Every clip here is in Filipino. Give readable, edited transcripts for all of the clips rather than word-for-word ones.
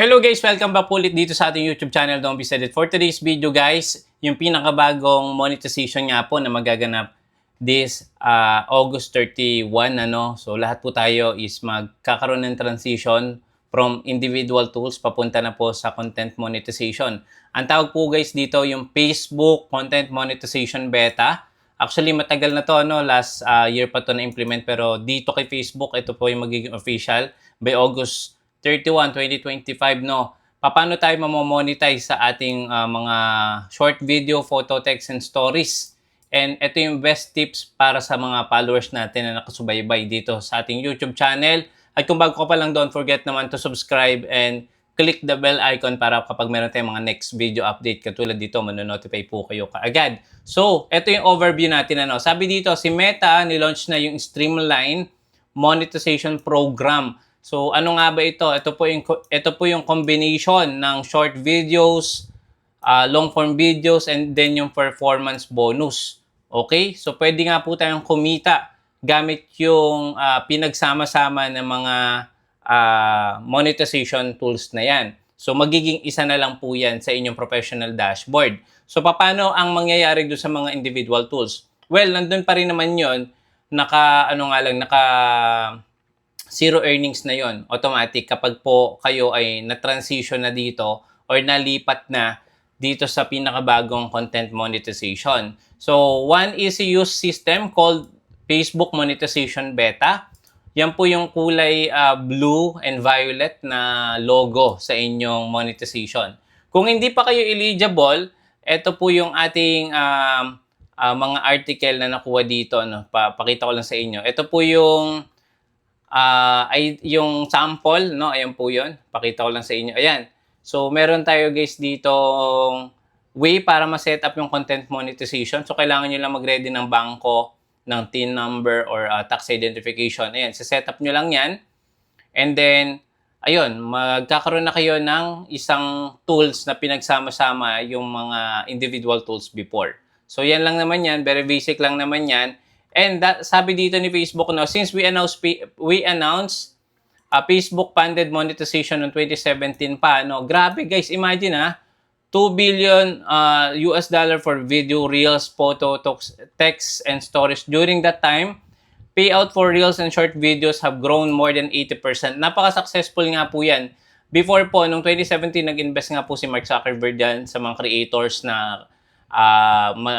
Hello guys! Welcome back ulit dito sa ating YouTube channel, Don't Be Sad It. For today's video guys, yung pinakabagong monetization nga po na magaganap this August 31. So lahat po tayo is magkakaroon ng transition from individual tools papunta na po sa content monetization. Ang tawag po guys dito yung Facebook Content Monetization Beta. Actually matagal na to, last year pa to na-implement, pero dito kay Facebook, ito po yung magiging official by August 31, 2025, Paano tayo mamomonetize sa ating mga short video, photo, text, and stories? And ito yung best tips para sa mga followers natin na nakasubaybay dito sa ating YouTube channel. At kung bago ka pa lang, don't forget naman to subscribe and click the bell icon para kapag meron tayong mga next video update katulad dito, manonotify po kayo kaagad. So, ito yung overview natin. Sabi dito, si Meta, nilaunch na yung Streamline Monetization Program. So, ano nga ba ito? Ito po yung combination ng short videos, long form videos, and then yung performance bonus. Okay? So, pwede nga po tayong kumita gamit yung pinagsama-sama ng mga monetization tools na yan. So, magiging isa na lang po yan sa inyong professional dashboard. So, paano ang mangyayari doon sa mga individual tools? Well, nandun pa rin naman yun, naka zero earnings na yon, automatic kapag po kayo ay na-transition na dito or nalipat na dito sa pinakabagong content monetization. So, one easy-use system called Facebook Monetization Beta. Yan po yung kulay blue and violet na logo sa inyong monetization. Kung hindi pa kayo eligible, ito po yung ating mga article na nakuha dito. Pakita ko lang sa inyo. Ito po yung yung sample, ayan po yun. Pakita ko lang sa inyo. Ayan. So, meron tayo guys dito way para ma-set up yung content monetization. So, kailangan nyo lang mag-ready ng bangko, ng TIN number or tax identification. Ayan, set up nyo lang yan. And then, ayun, magkakaroon na kayo ng isang tools na pinagsama-sama yung mga individual tools before. So, yan lang naman yan. Very basic lang naman yan. And sabi dito ni Facebook, since we announced Facebook funded monetization noong 2017 pa, grabe guys, imagine 2 billion US dollar for video, reels, photo, text, and stories. During that time, payout for reels and short videos have grown more than 80%. Napaka-successful nga po yan. Before po, noong 2017, nag-invest nga po si Mark Zuckerberg dyan sa mga creators na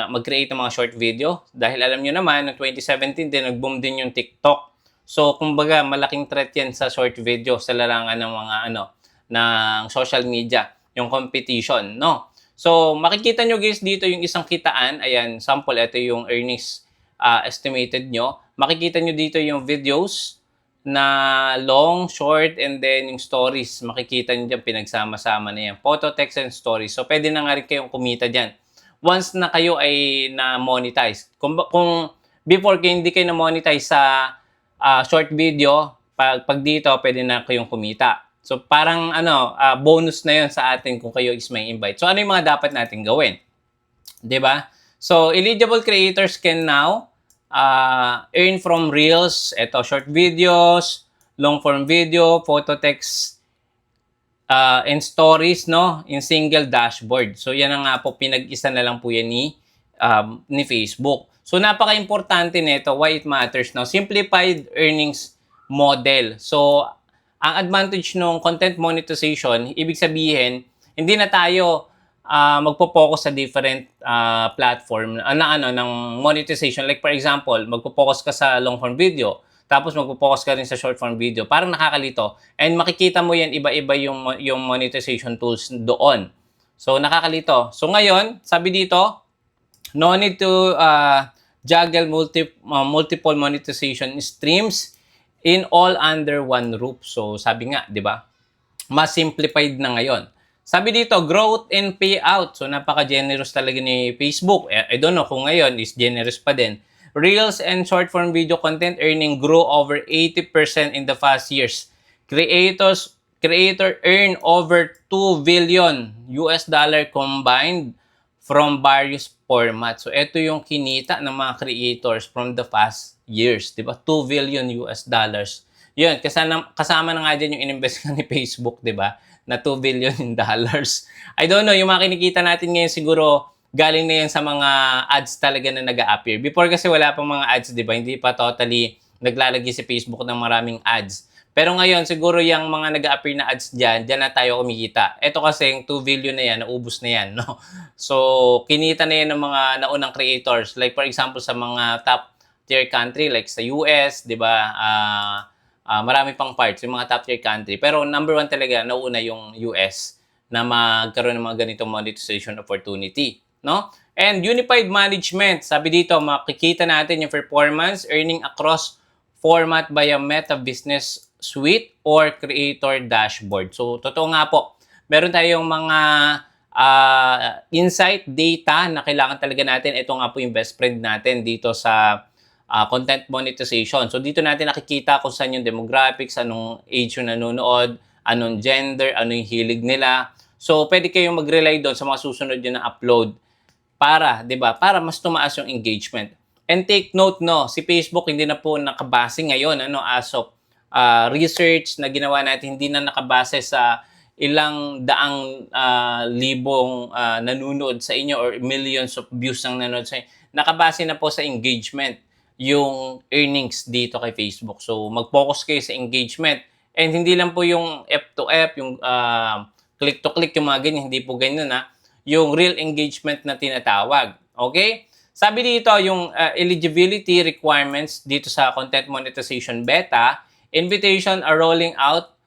mag-create ng mga short video. Dahil alam nyo naman, noong 2017 din, nag-boom din yung TikTok. So, kumbaga, malaking threat yan sa short video, sa larangan ng mga ng social media, yung competition, So, makikita nyo guys dito yung isang kitaan. Ayan, sample, ito yung earnings estimated nyo. Makikita nyo dito yung videos na long, short, and then yung stories. Makikita nyo dyan, pinagsama-sama na yan. Photo, text, and stories. So, pwede na nga rin kayong kumita dyan once na kayo ay na-monetize. Kung before kayo hindi kayo na-monetize sa short video, pag dito, pwede na kayong kumita. So, parang bonus na yon sa atin kung kayo is may invite. So, ano yung mga dapat natin gawin? 'Di ba? So, eligible creators can now earn from reels, short videos, long form video, photo, text, and stories, in single dashboard. So, yan na nga po, pinag-isa na lang po yan ni Facebook. So, napaka-importante nito, why it matters now. Simplified earnings model. So, ang advantage ng content monetization, ibig sabihin, hindi na tayo magpo-focus sa different platform ng monetization. Like for example, magpo-focus ka sa long form video, tapos magpo-focus ka rin sa short form video. Parang nakakalito. And makikita mo yan, iba-iba yung monetization tools doon. So, nakakalito. So, ngayon, sabi dito, no need to juggle multiple monetization streams in all under one roof. So, sabi nga, di ba? Mas simplified na ngayon. Sabi dito, growth and payout. So, napaka-generous talaga ni Facebook. I don't know kung ngayon is generous pa din. Reels and short-form video content earning grew over 80% in the past years. Creator earn over 2 billion US dollar combined from various formats. So, ito yung kinita ng mga creators from the past years. Diba? 2 billion US dollars Yun, kasama na nga dyan yung ininvest ni Facebook, di ba? Na $2 billion. I don't know, yung mga kinikita natin ngayon siguro galing na yan sa mga ads talaga na nag-a-appear. Before kasi wala pang mga ads, di ba? Hindi pa totally naglalagay si Facebook ng maraming ads. Pero ngayon, siguro yung mga nag-a-appear na ads dyan na tayo kumikita. Ito kasi, yung $2 billion na yan, naubos na yan, no? So, kinita na yan ng mga naunang creators. Like, for example, sa mga top tier country, like sa US, di ba? Marami pang parts, yung mga top tier country. Pero number one talaga, nauna yung US na magkaroon ng mga ganitong monetization opportunity, no? And unified management, sabi dito, makikita natin yung performance earning across format via Meta Business Suite or Creator Dashboard. So, totoo nga po, meron tayong mga insight data na kailangan talaga natin. Ito nga po yung best friend natin dito sa content monetization. So, dito natin nakikita kung saan yung demographics, anong age yung nanonood, anong gender, ano yung hilig nila. So, pwede kayong mag-rely doon sa mga susunod yun na upload para, 'di ba? Para mas tumaas yung engagement. And take note, no, si Facebook hindi na po nakabase ngayon as of research na ginawa natin, hindi na nakabase sa ilang daang libong nanonood sa inyo or millions of views ang nanonood sa inyo. Nakabase na po sa engagement yung earnings dito kay Facebook. So, mag-focus kayo sa engagement. And hindi lang po yung F to F, yung click to click, yung mga ganyan, hindi po ganyan yung real engagement na tinatawag. Okay? Sabi dito, yung eligibility requirements dito sa content monetization beta, invitation are rolling out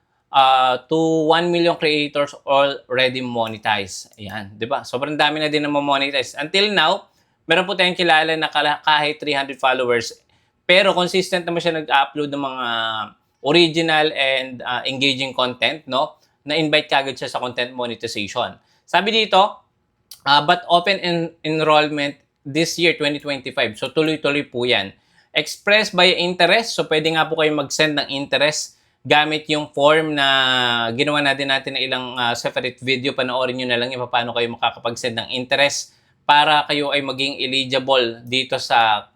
to 1 million creators already monetized. Ayan, di ba? Sobrang dami na din na monetize. Until now, meron po tayong kilala na kahit 300 followers, pero consistent naman siya nag-upload ng mga original and engaging content, no? Na-invite kagad siya sa content monetization. Sabi dito, but open enrollment this year, 2025. So, tuloy-tuloy po yan. Express by interest. So, pwede nga po kayo mag-send ng interest gamit yung form na ginawa natin na ilang separate video. Panoorin nyo na lang yung paano kayo makakapag-send ng interest para kayo ay maging eligible dito sa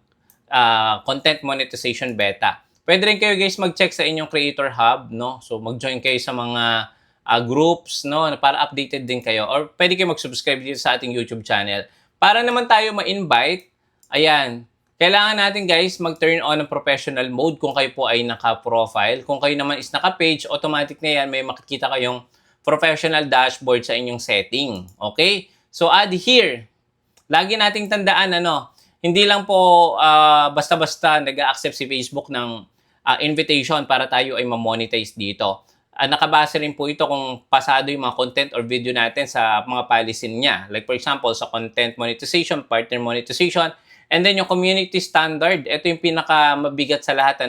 content monetization beta. Pwede rin kayo guys mag-check sa inyong Creator Hub, no? So, mag-join kayo sa mga groups, no, para updated din kayo. Or pwede kayo mag-subscribe dito sa ating YouTube channel. Para naman tayo ma-invite, ayan, kailangan natin guys mag-turn on ang professional mode kung kayo po ay naka-profile. Kung kayo naman is naka-page, automatic na yan, may makikita kayong professional dashboard sa inyong setting. Okay? So, add here. Lagi nating tandaan, hindi lang po basta-basta nag-accept si Facebook ng invitation para tayo ay ma-monetize dito. Nakabase rin po ito kung pasado yung mga content or video natin sa mga policy niya. Like for example, sa content monetization, partner monetization, and then yung community standard. Ito yung pinaka-mabigat sa lahat.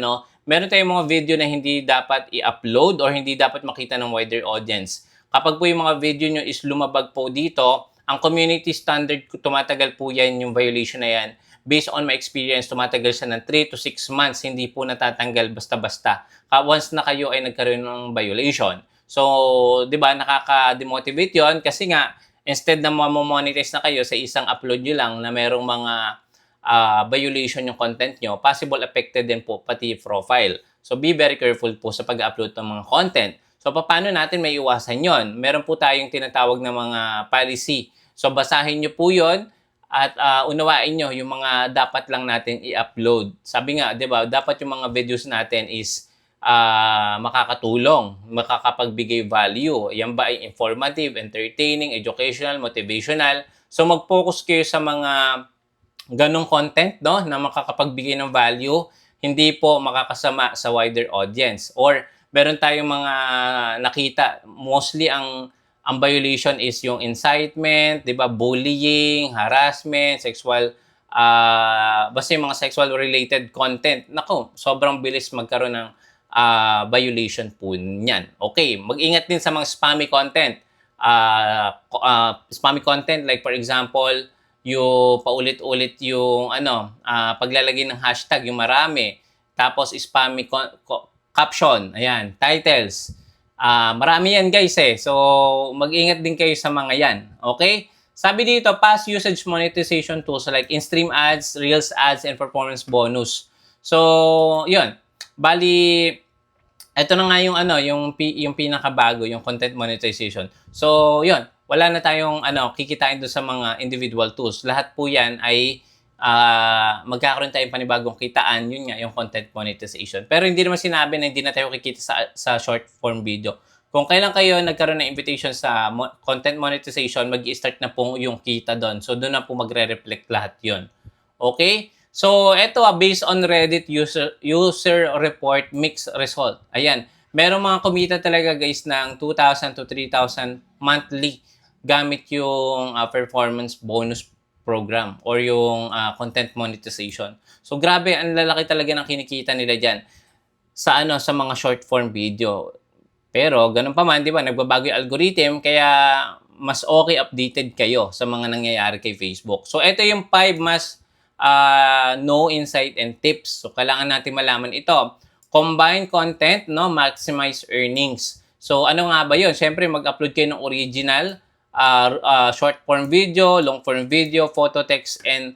Meron tayong mga video na hindi dapat i-upload or hindi dapat makita ng wider audience. Kapag po yung mga video nyo is lumabag po dito, ang community standard, tumatagal po yan, yung violation na yan. Based on my experience, tumatagal siya ng 3 to 6 months, hindi po natatanggal basta-basta. Once na kayo ay nagkaroon ng violation. So, di ba, nakaka-demotivate yon kasi nga, instead na mamonetize na kayo sa isang upload nyo lang na merong mga violation yung content nyo, possible affected din po pati profile. So, be very careful po sa pag-upload ng mga content. So, paano natin may iwasan yon? Meron po tayong tinatawag na mga policy. So, basahin nyo po yon at unawain nyo yung mga dapat lang natin i-upload. Sabi nga, di ba, dapat yung mga videos natin is makakatulong, makakapagbigay value. Yan ba ay informative, entertaining, educational, motivational? So, mag-focus kayo sa mga ganong content, no, na makakapagbigay ng value, hindi po makakasama sa wider audience. Or, meron tayong mga nakita, mostly ang violation is yung incitement, 'di ba, bullying, harassment, sexual basta yung mga sexual related content. Nako, sobrang bilis magkaroon ng violation po niyan. Okay, mag-ingat din sa mga spammy content. Spammy content like for example, yung paulit-ulit yung paglalagay ng hashtag, yung marami. Tapos spammy caption, ayan, titles. Marami yan guys So, mag-ingat din kayo sa mga yan. Okay? Sabi dito, past usage monetization tools like in-stream ads, Reels ads, and performance bonus. So, yun. Bali, Ito na nga yung ano, yung pinakabago, yung content monetization. So, 'yun, wala na tayong kikitain doon sa mga individual tools. Lahat po 'yan ay magkakaroon tayong panibagong kitaan, yun nga, yung content monetization. Pero hindi naman sinabi na hindi na tayo kikita sa short form video. Kung kailan kayo nagkaroon ng invitation sa content monetization, mag-i-start na po yung kita doon. So, doon na po magre-reflect lahat yun. Okay? So, eto based on Reddit user report mixed result. Ayan. Merong mga kumita talaga guys ng 2,000 to 3,000 monthly gamit yung performance bonus program or yung content monetization. So, grabe, ang lalaki talaga ng kinikita nila dyan sa mga short form video. Pero, ganun pa man, di ba, nagbabago yung algorithm, kaya mas okay updated kayo sa mga nangyayari kay Facebook. So, ito yung 5 mas no insight and tips. So, kailangan natin malaman ito. Combine content, no? Maximize earnings. So, ano nga ba yun? Siyempre, mag-upload kayo ng original, short form video, long form video, photo, text, and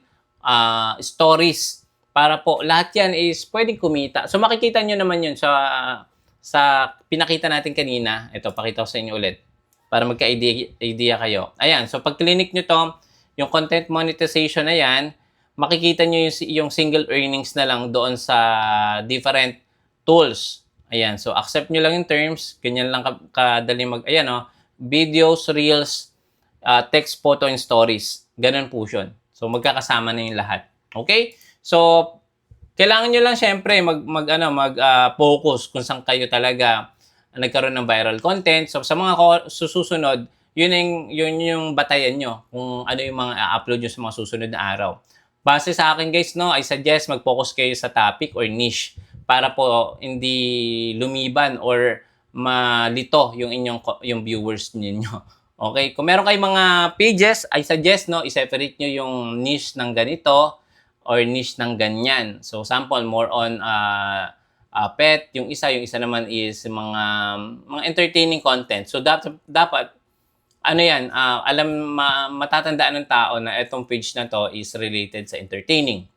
stories. Para po, lahat yan is pwedeng kumita. So, makikita nyo naman yun sa pinakita natin kanina. Ito, pakita ko sa inyo ulit para magka-idea kayo. Ayan, so pag clinic nyo to, yung content monetization na yan, makikita nyo yung single earnings na lang doon sa different tools. Ayan, so accept nyo lang yung terms, ganyan lang kadali ayan videos, reels, text, photo, and stories. Ganun po yun. So magkakasama na yung lahat. Okay? So, kailangan nyo lang syempre focus kung saan kayo talaga nagkaroon ng viral content. So, sa mga susunod, yun yung batayan nyo kung ano yung mga upload nyo sa mga susunod na araw. Base sa akin guys, no, I suggest mag-focus kayo sa topic or niche para po hindi lumiban or malito yung viewers ninyo. Okay? Kung meron kayong mga pages, I suggest i-separate nyo yung niche ng ganito or niche ng ganyan. So sample more on pet, yung isa naman is mga entertaining content. So dapat ano yan, matatandaan ng tao na itong page na to is related sa entertaining.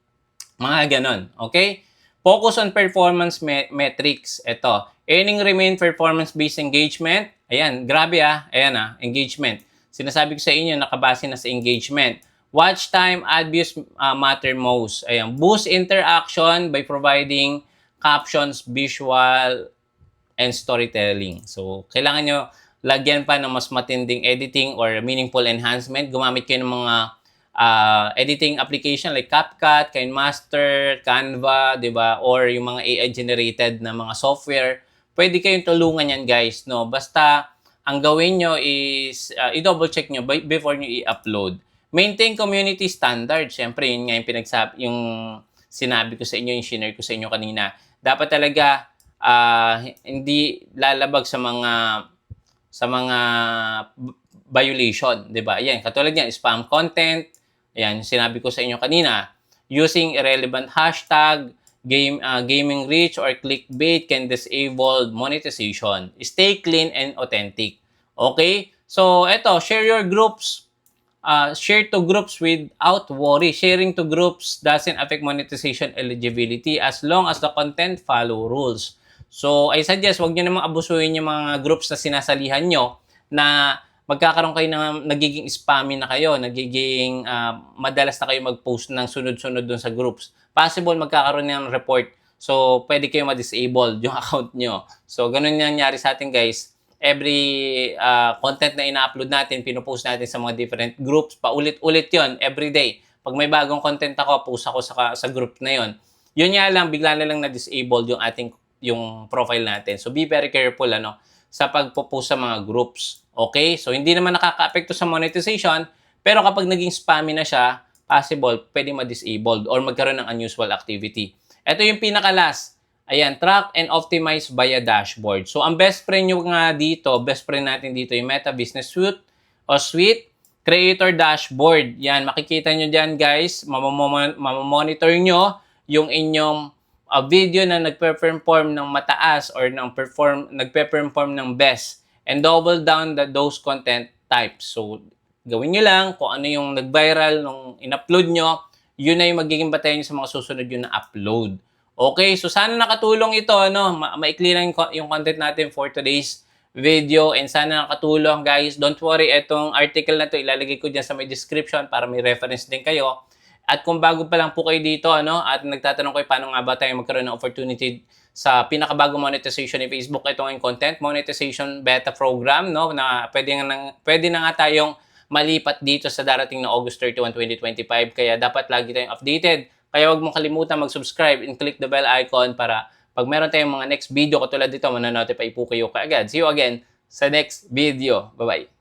Mga ganon, okay? Focus on performance metrics. Ito, earning remain performance-based engagement. Ayan, grabe ayan engagement. Sinasabi ko sa inyo, nakabase na sa engagement. Watch time, ad views matter most. Ayan, boost interaction by providing captions, visual, and storytelling. So, kailangan nyo lagyan pa ng mas matinding editing or meaningful enhancement. Gumamit kayo ng mga editing application like CapCut, KineMaster, Canva, di ba? Or yung mga AI-generated na mga software. Pwede kayong tulungan yan, guys. No? Basta, ang gawin nyo is i-double check nyo before nyo i-upload. Maintain community standard. Siyempre, yun nga yung sinabi ko sa inyo, yung share ko sa inyo kanina. Dapat talaga hindi lalabag sa mga violation, 'di ba? Ayan, katulad niyan, spam content. Ayan, sinabi ko sa inyo kanina, using irrelevant hashtag, gaming reach or clickbait can disable monetization. Stay clean and authentic. Okay? So, eto, share your groups. Share to groups without worry. Sharing to groups doesn't affect monetization eligibility as long as the content follow rules. So, I suggest, wag nyo namang abusuhin yung mga groups na sinasalihan nyo na magkakaroon kayo ng nagiging spammy na kayo, nagiging madalas na kayo mag-post ng sunod-sunod dun sa groups. Possible magkakaroon ng report. So, pwede kayo ma-disable yung account nyo. So, ganun yung nangyari sa atin guys. Every content na ina-upload natin, pinupost natin sa mga different groups. Paulit-ulit yon every day. Pag may bagong content ako, post ako sa group na yon. Yun nga lang, bigla na lang na-disable yung profile natin. So, be very careful sa pagpo-post sa mga groups. Okay? So, hindi naman nakaka-apekto sa monetization, pero kapag naging spammy na siya, possible, pwede ma-disabled or magkaroon ng unusual activity. Ito yung pinaka-last. Ayan, track and optimize via dashboard. So, ang best friend nyo nga dito, best friend natin dito, yung Meta Business Suite o Suite, Creator Dashboard. Yan, makikita nyo dyan guys, mamamonitor nyo yung inyong video na nagpe-perform ng mataas or nagpe-perform ng best and double down those content types. So, gawin nyo lang kung ano yung nag-viral nung in-upload nyo, yun na yung magiging batayan nyo sa mga susunod yun na upload. Okay, so sana nakatulong ito, ano, maikli lang yung content natin for today's video and sana nakatulong guys. Don't worry, itong article na to ilalagay ko dyan sa may description para may reference din kayo. At kung bago pa lang po kayo dito, ano, at nagtatanong kayo paano nga ba tayo magkaroon ng opportunity sa pinakabagong monetization ni Facebook, ito ng content monetization beta program, no, na pwede na nga tayong malipat dito sa darating na August 31, 2025. Kaya dapat lagi tayong updated. Kaya huwag mong kalimutan mag-subscribe and click the bell icon para pag meron tayong mga next video katulad dito, mananotify po kayo kaagad. See you again sa next video. Bye-bye!